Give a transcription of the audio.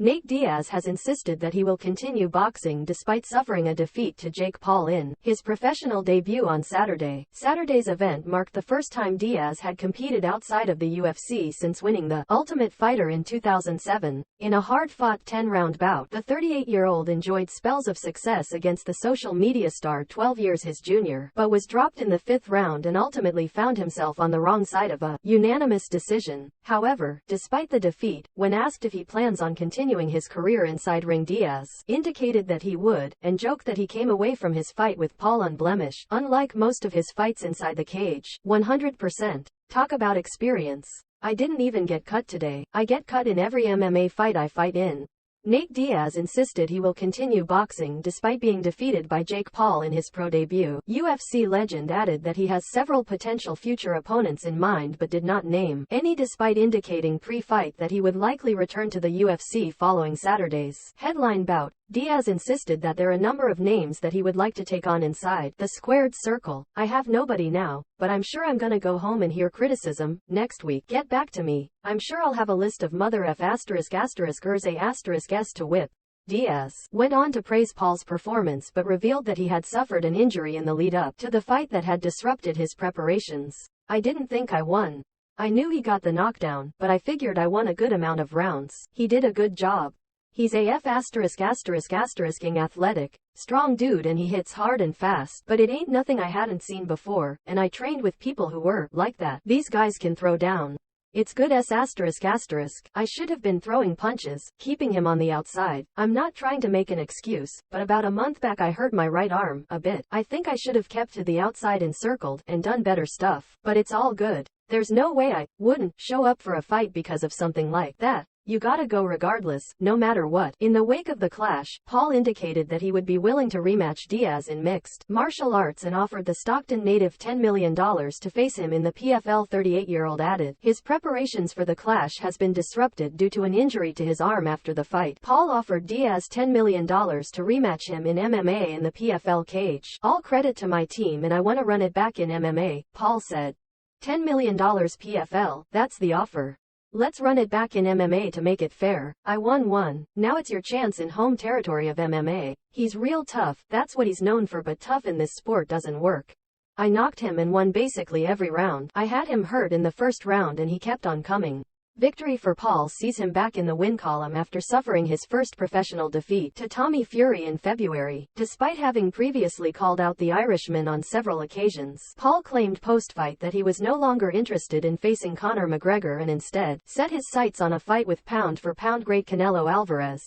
Nate Diaz has insisted that he will continue boxing despite suffering a defeat to Jake Paul in his professional debut on Saturday. Saturday's event marked the first time Diaz had competed outside of the UFC since winning the Ultimate Fighter in 2007. In a hard-fought 10-round bout, the 38-year-old enjoyed spells of success against the social media star 12 years his junior, but was dropped in the 5th round and ultimately found himself on the wrong side of a unanimous decision. However, despite the defeat, when asked if he plans on continuing his career inside ring, Diaz indicated that he would, and joked that he came away from his fight with Paul unblemished, unlike most of his fights inside the cage. 100%. Talk about experience. I didn't even get cut today. I get cut in every MMA fight I fight in. Nate Diaz insisted he will continue boxing despite being defeated by Jake Paul in his pro debut. UFC legend added that he has several potential future opponents in mind but did not name any, despite indicating pre-fight that he would likely return to the UFC following Saturday's headline bout. Diaz insisted that there are a number of names that he would like to take on inside the squared circle. I have nobody now, but I'm sure I'm gonna go home and hear criticism next week. Get back to me. I'm sure I'll have a list of mother F *****s to whip. Diaz went on to praise Paul's performance but revealed that he had suffered an injury in the lead-up to the fight that had disrupted his preparations. I didn't think I won. I knew he got the knockdown, but I figured I won a good amount of rounds. He did a good job. He's a *****ing athletic, strong dude and he hits hard and fast, but it ain't nothing I hadn't seen before, and I trained with people who were like that. These guys can throw down. It's good *****. I should have been throwing punches, keeping him on the outside. I'm not trying to make an excuse, but about a month back I hurt my right arm a bit. I think I should have kept to the outside and circled and done better stuff, but it's all good. There's no way I wouldn't show up for a fight because of something like that. You gotta go regardless, no matter what. In the wake of the clash, Paul indicated that he would be willing to rematch Diaz in mixed martial arts and offered the Stockton native $10 million to face him in the PFL. 38-year-old added his preparations for the clash has been disrupted due to an injury to his arm after the fight. Paul offered Diaz $10 million to rematch him in MMA in the PFL cage. All credit to my team and I want to run it back in MMA, Paul said. $10 million PFL, that's the offer. Let's run it back in MMA to make it fair. I won one. Now it's your chance in home territory of MMA. He's real tough, that's what he's known for, but tough in this sport doesn't work. I knocked him and won basically every round. I had him hurt in the first round and he kept on coming. Victory for Paul sees him back in the win column after suffering his first professional defeat to Tommy Fury in February. Despite having previously called out the Irishman on several occasions, Paul claimed post-fight that he was no longer interested in facing Conor McGregor and instead set his sights on a fight with pound-for-pound great Canelo Alvarez.